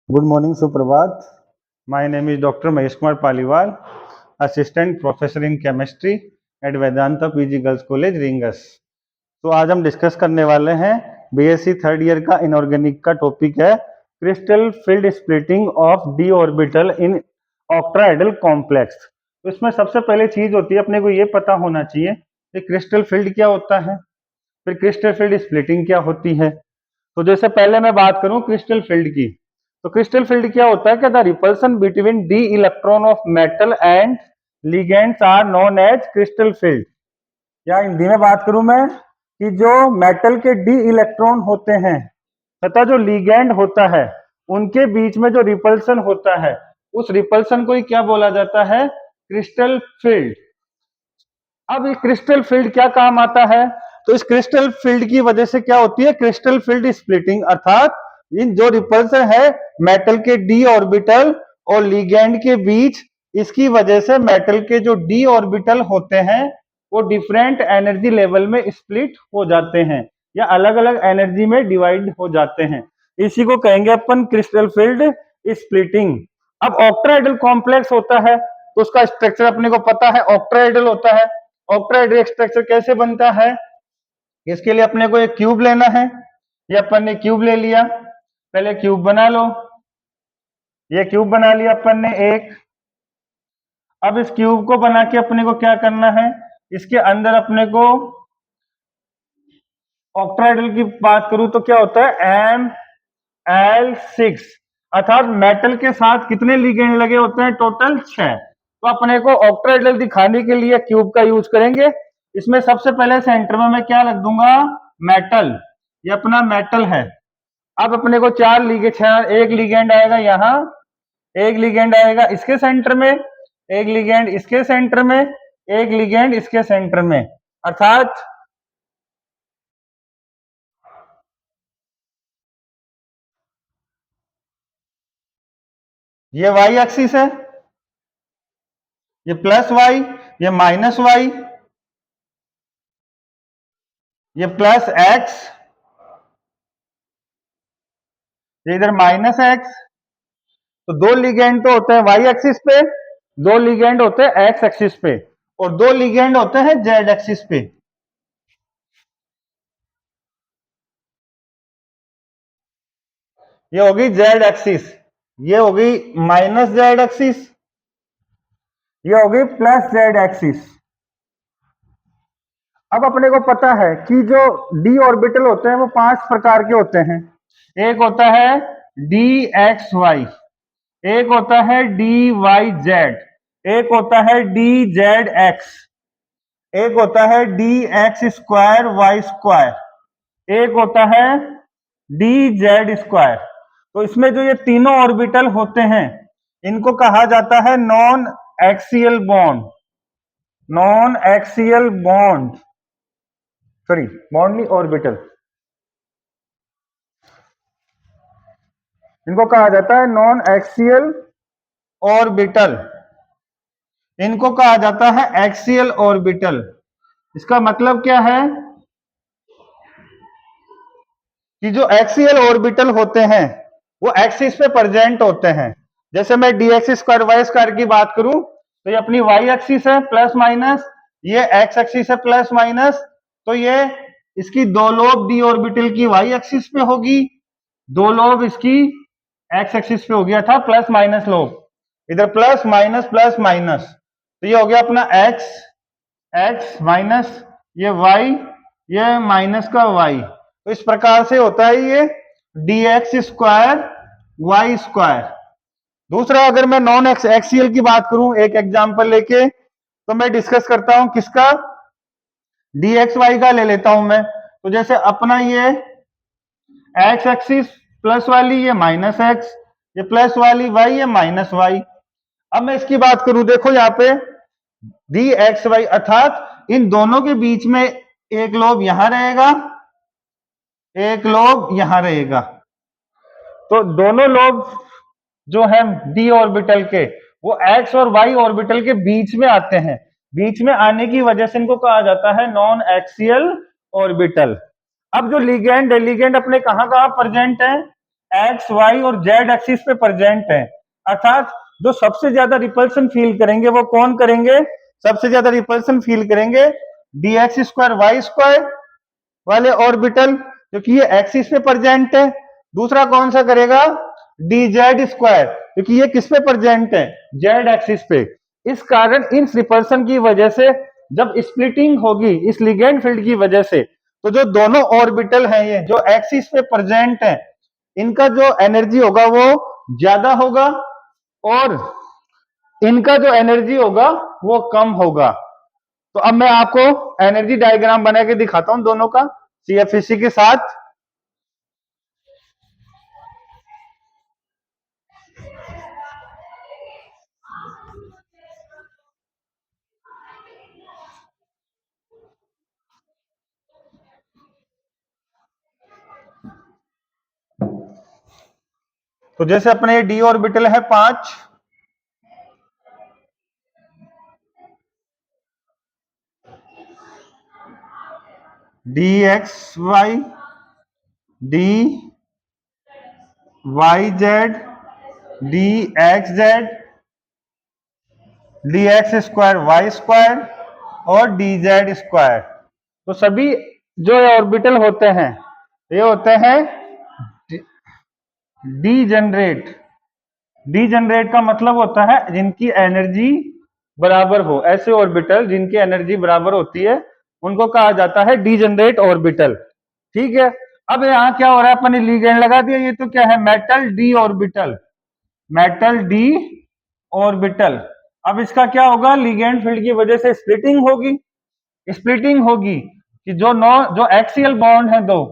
Good morning, Suprabhat. My name is Dr. Mahesh Kumar Paliwal, Assistant Professor in Chemistry at Vedanta PG Girls College, Ringas. तो आज हम discuss करने वाले हैं BSc third year का inorganic का topic है crystal field splitting of D orbital in octahedral complex. तो इसमें सबसे पहले चीज होती है अपने को ये पता होना चाहिए कि क्रिस्टल फील्ड क्या होता है, फिर क्रिस्टल फील्ड स्प्लिटिंग क्या होती है। तो जैसे पहले मैं बात करूं क्रिस्टल फील्ड की, तो क्रिस्टल फील्ड क्या होता है कि the repulsion between d electron of metal and ligands are known as crystal field. या हिंदी में बात करूं मैं कि जो मेटल के डी इलेक्ट्रॉन होते हैं तथा जो लिगेंड होता है उनके बीच में जो रिपल्सन होता है उस रिपल्सन को ही क्या बोला जाता है, क्रिस्टल फील्ड। अब ये क्रिस्टल फील्ड क्या काम आता है, तो इस क्रिस्टल फील्ड की वजह से क्या होती है, क्रिस्टल फील्ड स्प्लिटिंग, अर्थात इन जो रिपल्सन है मेटल के डी ऑर्बिटल और लिगेंड के बीच, इसकी वजह से मेटल के जो डी ऑर्बिटल होते हैं वो डिफरेंट एनर्जी लेवल में स्प्लिट हो जाते हैं या अलग अलग एनर्जी में डिवाइड हो जाते हैं। इसी को कहेंगे अपन क्रिस्टल फील्ड स्प्लिटिंग। अब ऑक्टाहेड्रल कॉम्प्लेक्स होता है तो उसका स्ट्रक्चर अपने को पता है, ऑक्टाहेड्रल होता है। ऑक्टाहेड्रल स्ट्रक्चर कैसे बनता है, इसके लिए अपने को एक क्यूब लेना है। ये अपन ने क्यूब ले लिया, पहले क्यूब बना लो। ये क्यूब बना लिया अपन ने एक। अब इस क्यूब को बना के अपने को क्या करना है, इसके अंदर अपने को ऑक्टाहेड्रल की बात करूं तो क्या होता है Ml6, अर्थात मेटल के साथ कितने लिगेंड लगे होते हैं, टोटल 6। तो अपने को ऑक्टाहेड्रल दिखाने के लिए क्यूब का यूज करेंगे। इसमें सबसे पहले सेंटर में मैं क्या रख दूंगा, मेटल। ये अपना मेटल है। अब अपने को एक लिगेंड आएगा यहाँ, एक लिगेंड आएगा इसके सेंटर में, एक लिगेंड इसके सेंटर में, एक लिगेंड इसके सेंटर में, अर्थात ये वाई एक्सिस है, ये प्लस वाई, ये माइनस वाई, ये प्लस एक्स, ये इधर माइनस एक्स। तो दो लिगेंड तो होते हैं वाई एक्सिस पे, दो लिगेंड होते हैं एक्स एक्सिस पे, और दो लिगेंड होते हैं जेड एक्सिस पे। ये होगी जेड एक्सिस, ये होगी माइनस जेड एक्सिस, ये होगी प्लस जेड एक्सिस। अब अपने को पता है कि जो डी ऑर्बिटल होते हैं वो 5 प्रकार के होते हैं। एक होता है डी एक्स वाई, एक होता है डी वाई जेड, एक होता है डी जेड एक्स, एक होता है d x square y square, एक होता है डी जेड स्क्वायर। तो इसमें जो ये तीनों ऑर्बिटल होते हैं इनको कहा जाता है non axial bond, non axial bond, sorry bond नहीं, ऑर्बिटल। इनको कहा जाता है नॉन एक्सियल ऑर्बिटल, इनको कहा जाता है एक्सियल ऑर्बिटल। इसका मतलब क्या है कि जो एक्सियल ऑर्बिटल होते हैं वो एक्सिस पे प्रेजेंट होते हैं। जैसे मैं d x square y square की बात करूं तो ये अपनी वाई एक्सिस है प्लस माइनस, ये एक्स एक्सिस है प्लस माइनस। तो ये इसकी दो लोब डी ऑर्बिटल की वाई एक्सिस पे होगी, दो लोब इसकी एक्स एक्सिस पे होगी, अर्थात प्लस माइनस लोब, इधर प्लस माइनस। तो ये हो गया अपना एक्स, एक्स माइनस ये वाई, ये माइनस का वाई। तो इस प्रकार से होता है ये d x square y square. दूसरा, अगर मैं नॉन एक्सियल की बात करूं एक एग्जांपल लेके, तो मैं डिस्कस करता हूं किसका, डी एक्स वाई का ले लेता हूं मैं। तो जैसे अपना ये एक्स एक्सिस प्लस वाली, ये माइनस एक्स, ये प्लस वाली वाई, ये माइनस वाई। अब मैं इसकी बात करूं, देखो यहाँ पे डी एक्स वाई, अर्थात इन दोनों के बीच में एक लोब यहां रहेगा, एक लोब यहां रहेगा। तो दोनों लोब जो है डी ऑर्बिटल के वो एक्स और वाई ऑर्बिटल के बीच में आते हैं। बीच में आने की वजह से इनको कहा जाता है नॉन एक्सियल ऑर्बिटल। अब जो लिगेंड है, लिगेंड अपने कहां कहां प्रेजेंट है, एक्स वाई और जेड एक्सिस पे प्रेजेंट है, अर्थात जो सबसे ज्यादा रिपल्सन फील करेंगे वो कौन करेंगे, सबसे ज्यादा रिपल्सन फील करेंगे d x square y square वाले ऑर्बिटल, क्योंकि ये एक्सिस पे प्रेजेंट है। दूसरा कौन सा करेगा, डी जेड स्क्वायर, क्योंकि ये किस पे प्रेजेंट है, जेड एक्सिस पे। इस कारण इन रिपल्सन की वजह से जब स्प्लिटिंग होगी इस लिगेंड फील्ड की वजह से, तो जो दोनों ऑर्बिटल हैं ये जो एक्सिस पे प्रेजेंट है, इनका जो एनर्जी होगा वो ज्यादा होगा और इनका जो एनर्जी होगा वो कम होगा। तो अब मैं आपको एनर्जी डायग्राम बना के दिखाता हूं दोनों का सीएफएससी के साथ। तो जैसे अपने डी ऑर्बिटल है 5, d x y, d y z, d x z, d x square y square और डी जेड स्क्वायर। तो सभी जो ऑर्बिटल होते हैं ये होते हैं डीजनरेट। डीजनरेट का मतलब होता है जिनकी एनर्जी बराबर हो, ऐसे ऑर्बिटल जिनकी एनर्जी बराबर होती है उनको कहा जाता है डीजनरेट ऑर्बिटल। ठीक है, अब यहाँ क्या हो रहा है, अपने लिगेंड लगा दिया, ये तो क्या है, metal D orbital, metal D orbital. अब इसका क्या होगा, लिगेंड फील्ड की वजह से स्प्लिटिंग होगी, स्प्लिटिंग होगी कि जो एक्सियल बॉन्ड है दो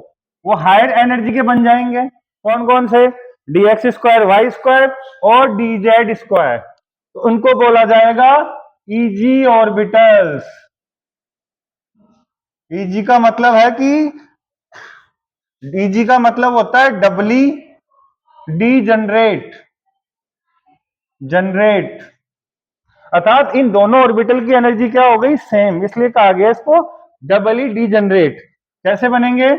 वो हायर एनर्जी के बन जाएंगे। कौन कौन से, d x square y square और डी जेड स्क्वायर, तो उनको बोला जाएगा ईजी ऑर्बिटल्स। ईजी का मतलब है कि ईजी का मतलब होता है डबली डी जनरेट, जनरेट, अर्थात इन दोनों ऑर्बिटल की एनर्जी क्या हो गई, सेम, इसलिए कहा गया इसको डबली डी जनरेट। कैसे बनेंगे,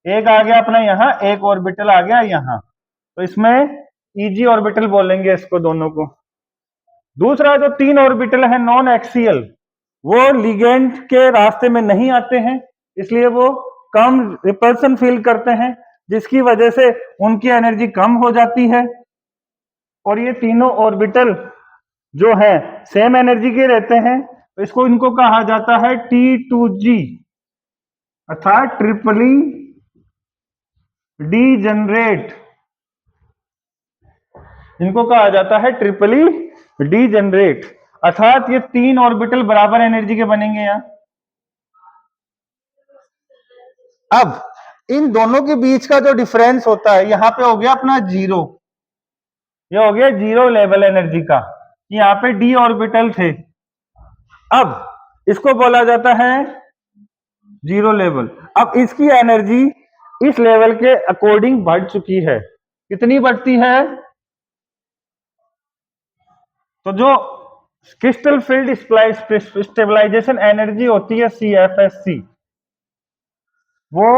एक आ गया अपना यहां, एक ऑर्बिटल आ गया यहां, तो इसमें ईजी ऑर्बिटल बोलेंगे इसको दोनों को। दूसरा जो 3 ऑर्बिटल है नॉन एक्सियल, वो लिगेंड के रास्ते में नहीं आते हैं, इसलिए वो कम रिपल्सन फील करते हैं, जिसकी वजह से उनकी एनर्जी कम हो जाती है। और ये तीनों ऑर्बिटल जो है सेम एनर्जी के रहते हैं, तो इसको इनको कहा जाता है T2G, अर्थात ट्रिपली डी जनरेट, इनको कहा जाता है ट्रिपली डी जनरेट, अर्थात ये 3 ऑर्बिटल बराबर एनर्जी के बनेंगे यहां। अब इन दोनों के बीच का जो डिफरेंस होता है यहां पे हो गया अपना जीरो, ये हो गया जीरो लेवल एनर्जी का, यहाँ पे डी ऑर्बिटल थे, अब इसको बोला जाता है जीरो लेवल। अब इसकी एनर्जी इस लेवल के अकॉर्डिंग बढ़ चुकी है, कितनी बढ़ती है, तो जो क्रिस्टल फील्ड स्टेबलाइजेशन एनर्जी होती है CFSC, वो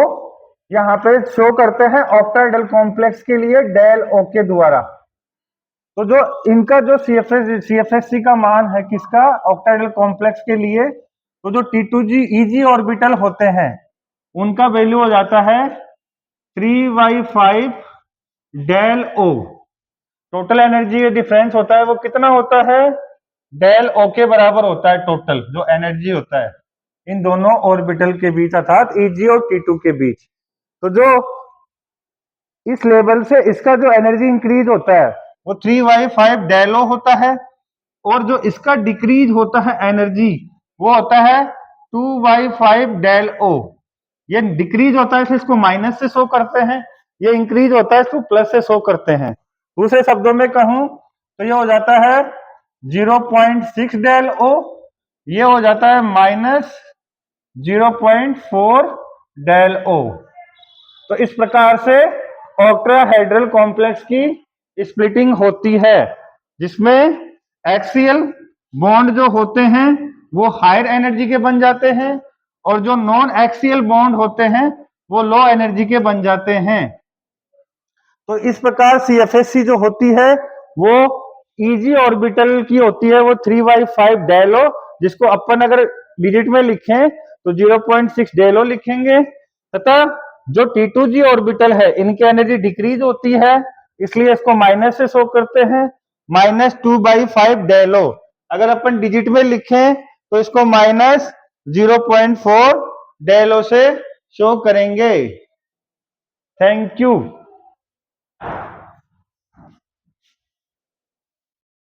यहां पे शो करते हैं ऑक्टाहेड्रल कॉम्प्लेक्स के लिए डेल ओ के द्वारा। तो जो इनका जो CFSC का मान है किसका, ऑक्टाहेड्रल कॉम्प्लेक्स के लिए, तो जो T2G ईजी ऑर्बिटल होते हैं उनका वैल्यू हो जाता है 3/5 डेल ओ। टोटल एनर्जी डिफरेंस होता है वो कितना होता है, डेल ओ के बराबर होता है टोटल जो एनर्जी होता है इन दोनों ऑर्बिटल के बीच, अर्थात ईजी और T2 के बीच। तो जो इस लेवल से इसका जो एनर्जी इंक्रीज होता है वो 3/5 डेल ओ होता है, और जो इसका डिक्रीज होता है एनर्जी वो होता है 2/5 डेल ओ। ये डिक्रीज होता है इसको माइनस से शो करते हैं, ये इंक्रीज होता है इसको प्लस से शो करते हैं। दूसरे शब्दों में कहूं तो ये हो जाता है 0.6 डेल ओ, ये हो जाता है माइनस 0.4 डेल ओ। तो इस प्रकार से ऑक्टाहेड्रल कॉम्प्लेक्स की स्प्लिटिंग होती है, जिसमें एक्सियल बॉन्ड जो होते हैं वो हायर एनर्जी के बन जाते हैं और जो नॉन एक्सियल बॉन्ड होते हैं वो लो एनर्जी के बन जाते हैं। तो इस प्रकार CFSC जो होती है वो Eg ऑर्बिटल की होती है, वो 3/5 डेलो, जिसको अपन अगर डिजिट में लिखें तो 0.6 डेलो लिखेंगे, तथा जो T2G ऑर्बिटल है इनकी एनर्जी डिक्रीज होती है, इसलिए इसको माइनस से शो करते हैं, -2/5 डेलो। अगर अपन डिजिट में लिखें तो इसको -0.4 डेलो से शो करेंगे। Thank you.